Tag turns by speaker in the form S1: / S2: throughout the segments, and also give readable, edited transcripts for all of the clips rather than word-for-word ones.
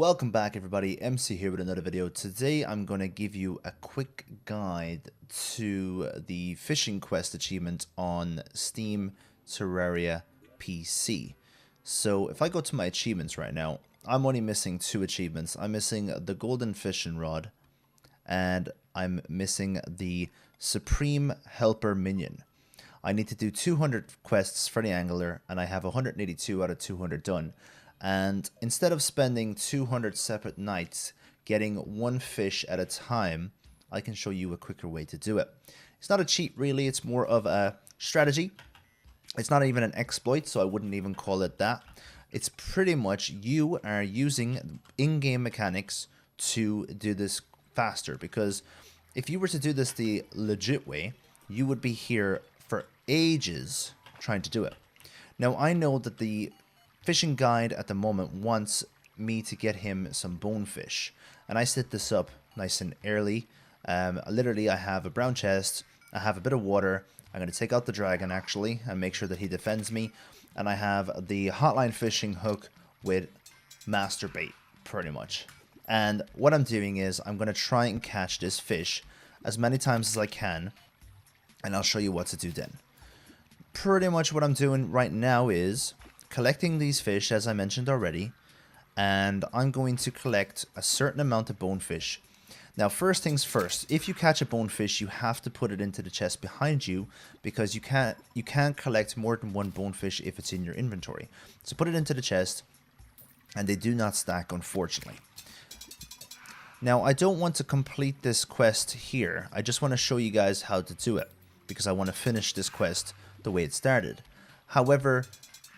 S1: Welcome back everybody, MC here with another video. Today I'm going to give you a quick guide to the fishing quest achievement on Steam Terraria PC. So if I go to my achievements right now, I'm only missing two achievements. I'm missing the golden fishing rod and I'm missing the supreme helper minion. I need to do 200 quests for the angler and I have 182 out of 200 done. And instead of spending 200 separate nights getting one fish at a time, I can show you a quicker way to do it. It's not a cheat really, it's more of a strategy. It's not even an exploit, so I wouldn't even call it that. It's pretty much you are using in-game mechanics to do this faster, because if you were to do this the legit way, you would be here for ages trying to do it. Now I know that the fishing guide at the moment wants me to get him some bonefish, and I set this up nice and early. Literally I have a brown chest, I have a bit of water, I'm going to take out the dragon actually and make sure that he defends me, and I have the hotline fishing hook with master bait pretty much. And what I'm doing is I'm going to try and catch this fish as many times as I can, and I'll show you what to do then. Pretty much what I'm doing right now is collecting these fish, as I mentioned already, and I'm going to collect a certain amount of bonefish. Now first things first, if you catch a bonefish you have to put it into the chest behind you, because you can't collect more than one bonefish if it's in your inventory. So put it into the chest, and they do not stack, unfortunately. Now I don't want to complete this quest here, I just want to show you guys how to do it, because I want to finish this quest the way it started. However,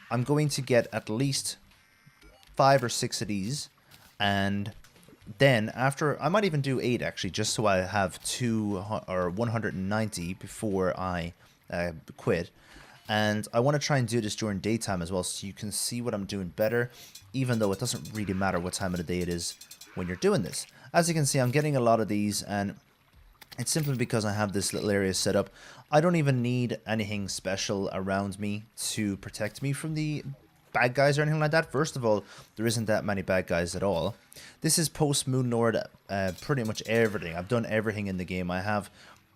S1: I'm going to get at least 5 or 6 of these, and then after, I might even do 8 actually, just so I have 190 before I quit. And I want to try and do this during daytime as well, so you can see what I'm doing better, even though it doesn't really matter what time of the day it is when you're doing this. As you can see, I'm getting a lot of these, and it's simply because I have this little area set up. I don't even need anything special around me to protect me from the bad guys or anything like that. First of all, there isn't that many bad guys at all. This is post Moon Lord, pretty much everything. I've done everything in the game. I have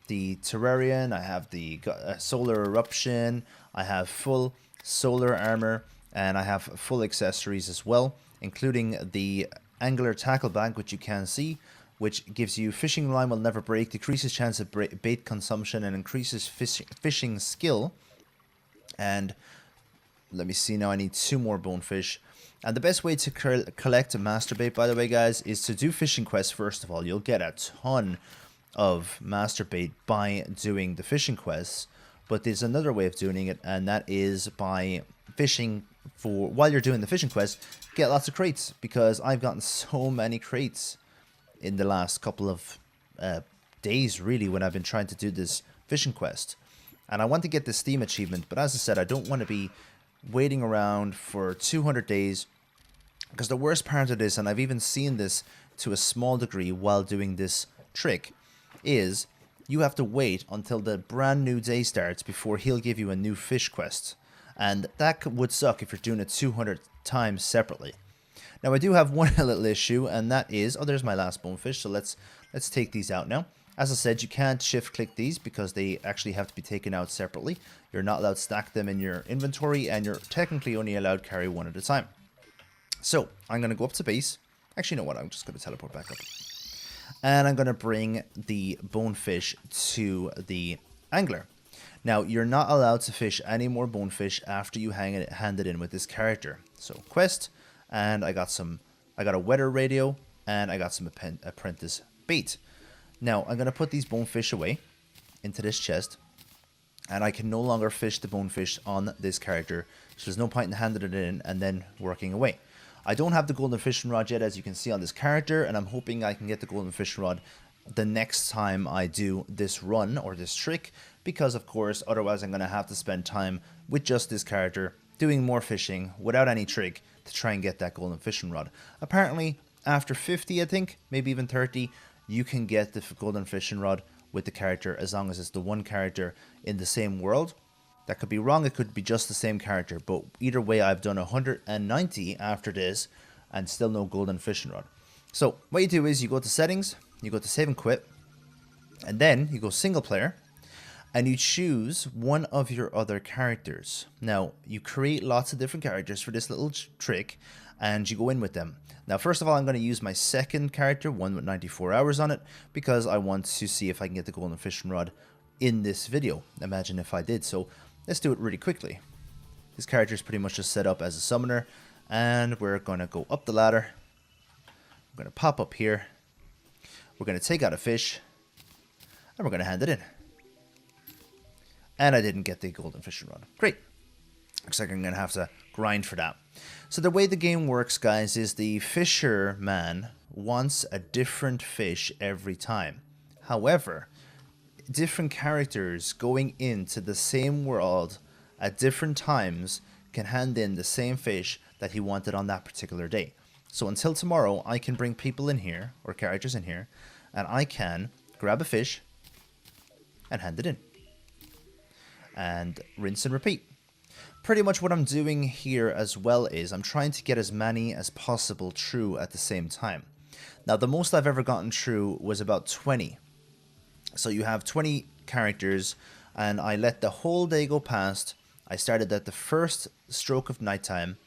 S1: the Terrarian, I have the Solar Eruption, I have full solar armor, and I have full accessories as well, including the Angler Tackle Bag, which you can see, which gives you fishing line will never break, decreases chance of bait consumption, and increases fishing skill. And let me see now, I need 2 more bonefish. And the best way to collect a master bait, by the way guys, is to do fishing quests first of all. You'll get a ton of master bait by doing the fishing quests, but there's another way of doing it, and that is by fishing while you're doing the fishing quest, get lots of crates, because I've gotten so many crates in the last couple of days really when I've been trying to do this fishing quest. And I want to get the Steam achievement, but as I said, I don't want to be waiting around for 200 days, because the worst part of this, and I've even seen this to a small degree while doing this trick, is you have to wait until the brand new day starts before he'll give you a new fish quest. And that would suck if you're doing it 200 times separately. Now I do have one little issue, and that is, oh, there's my last bonefish, so let's take these out now. As I said, you can't shift click these because they actually have to be taken out separately. You're not allowed to stack them in your inventory, and you're technically only allowed to carry one at a time. So I'm going to go up to base. Actually, you know what, I'm just going to teleport back up. And I'm going to bring the bonefish to the angler. Now, you're not allowed to fish any more bonefish after you hand it in with this character. So quest. And I got a weather radio, and I got some apprentice bait. Now I'm gonna put these bonefish away into this chest, and I can no longer fish the bonefish on this character, so there's no point in handing it in and then working away. I don't have the golden fishing rod yet, as you can see on this character, and I'm hoping I can get the golden fishing rod the next time I do this run or this trick, because of course otherwise I'm gonna have to spend time with just this character doing more fishing without any trick to try and get that golden fishing rod. Apparently after 50, I think, maybe even 30, you can get the golden fishing rod with the character, as long as it's the one character in the same world. That could be wrong, it could be just the same character, but either way I've done 190 after this, and still no golden fishing rod. So what you do is you go to settings, you go to save and quit, and then you go single player, and you choose one of your other characters. Now, you create lots of different characters for this little trick, and you go in with them. Now, first of all, I'm going to use my second character, one with 94 hours on it, because I want to see if I can get the golden fishing rod in this video. Imagine if I did. So let's do it really quickly. This character is pretty much just set up as a summoner, and we're going to go up the ladder. We're going to pop up here. We're going to take out a fish, and we're going to hand it in. And I didn't get the golden fishing rod. Great. Looks like I'm going to have to grind for that. So the way the game works, guys, is the fisherman wants a different fish every time. However, different characters going into the same world at different times can hand in the same fish that he wanted on that particular day. So until tomorrow, I can bring people in here, or characters in here, and I can grab a fish and hand it in. And rinse and repeat. Pretty much what I'm doing here as well is I'm trying to get as many as possible true at the same time. Now, the most I've ever gotten true was about 20. So you have 20 characters, and I let the whole day go past. I started at the first stroke of nighttime,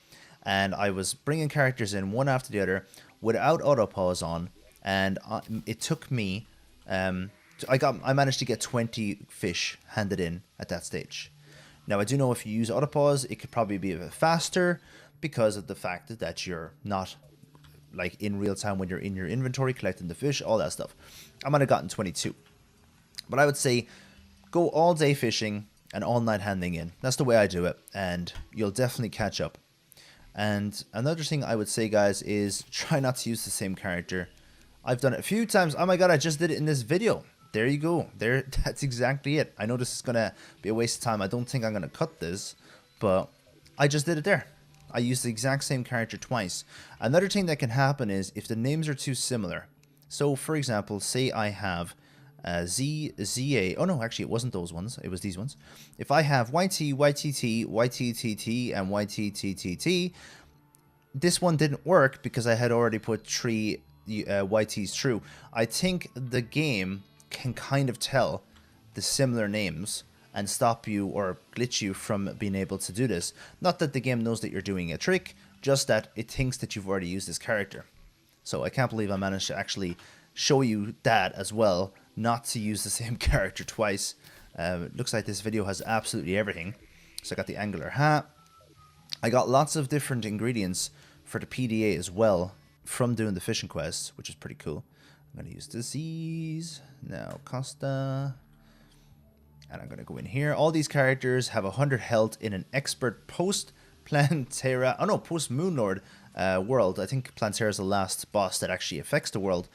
S1: and I was bringing characters in one after the other without autopause on, and it took me... I managed to get 20 fish handed in at that stage. Now, I do know if you use autopause, it could probably be a bit faster because of the fact that you're not like in real time when you're in your inventory collecting the fish, all that stuff. I might have gotten 22. But I would say go all day fishing and all night handing in. That's the way I do it, and you'll definitely catch up. And another thing I would say, guys, is try not to use the same character. I've done it a few times. Oh my god, I just did it in this video. There you go. That's exactly it. I know this is going to be a waste of time. I don't think I'm going to cut this, but I just did it there. I used the exact same character twice. Another thing that can happen is if the names are too similar. So, for example, say I have ZA. Oh, no, actually, it wasn't those ones. It was these ones. If I have YT, YTT, YTTT, and YTTTT, this one didn't work because I had already put 3 YTs true. I think the game can kind of tell the similar names and stop you or glitch you from being able to do this. Not that the game knows that you're doing a trick, just that it thinks that you've already used this character. So I can't believe I managed to actually show you that as well, not to use the same character twice. Looks like this video has absolutely everything. So I got the angular hat. I got lots of different ingredients for the PDA as well from doing the fishing quests, which is pretty cool. I'm going to use disease, now Costa, and I'm going to go in here. All these characters have 100 health in an expert post-Plantera, oh no, post-Moonlord world. I think Plantera is the last boss that actually affects the world,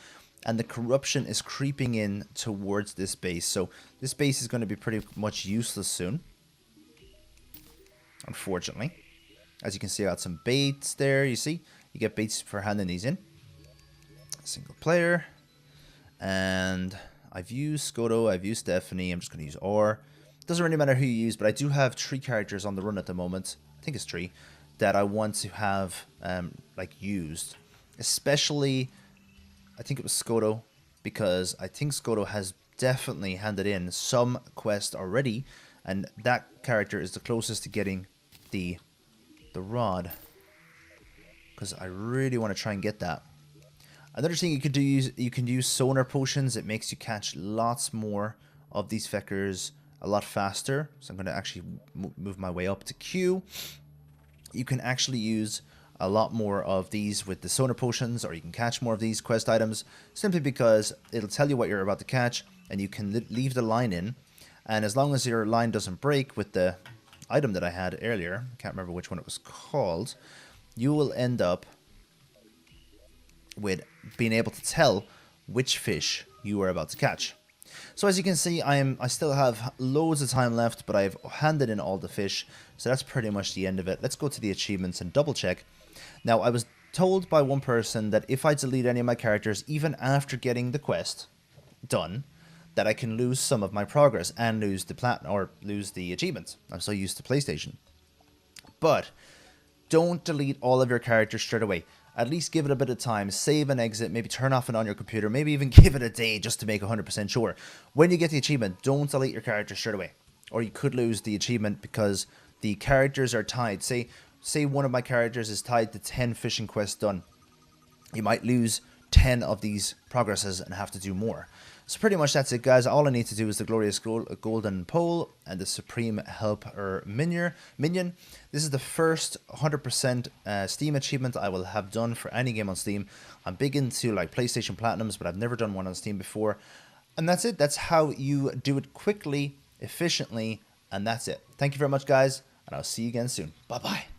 S1: and the corruption is creeping in towards this base. So this base is going to be pretty much useless soon, unfortunately. As you can see, I got some baits there, you see? You get baits for handing these in. Single player. And I've used Skoto, I've used Stephanie, I'm just going to use Or. Doesn't really matter who you use, but I do have 3 characters on the run at the moment. I think it's 3. That I want to have like used. Especially, I think it was Skoto. Because I think Skoto has definitely handed in some quest already. And that character is the closest to getting the rod. Because I really want to try and get that. Another thing you could do is you can use sonar potions. It makes you catch lots more of these feckers a lot faster. So I'm going to actually move my way up to Q. You can actually use a lot more of these with the sonar potions, or you can catch more of these quest items simply because it'll tell you what you're about to catch, and you can leave the line in. And as long as your line doesn't break with the item that I had earlier, I can't remember which one it was called, you will end up with being able to tell which fish you are about to catch. So as you can see, I still have loads of time left, but I've handed in all the fish, so that's pretty much the end of it. Let's go to the achievements and double check. Now, I was told by one person that if I delete any of my characters, even after getting the quest done, that I can lose some of my progress and lose the platinum or lose the achievements. I'm so used to PlayStation. But don't delete all of your characters straight away. at least give it a bit of time, save and exit, maybe turn off and on your computer, maybe even give it a day just to make 100% sure. When you get the achievement, don't delete your character straight away, or you could lose the achievement because the characters are tied. Say one of my characters is tied to 10 fishing quests done. You might lose 10 of these progresses and have to do more. So pretty much that's it, guys. All I need to do is the glorious golden pole and the supreme helper minion. This is the first 100% Steam achievement I will have done for any game on Steam. I'm big into like PlayStation Platinums, but I've never done one on Steam before. And that's it. That's how you do it quickly, efficiently, and that's it. Thank you very much, guys, and I'll see you again soon. Bye-bye.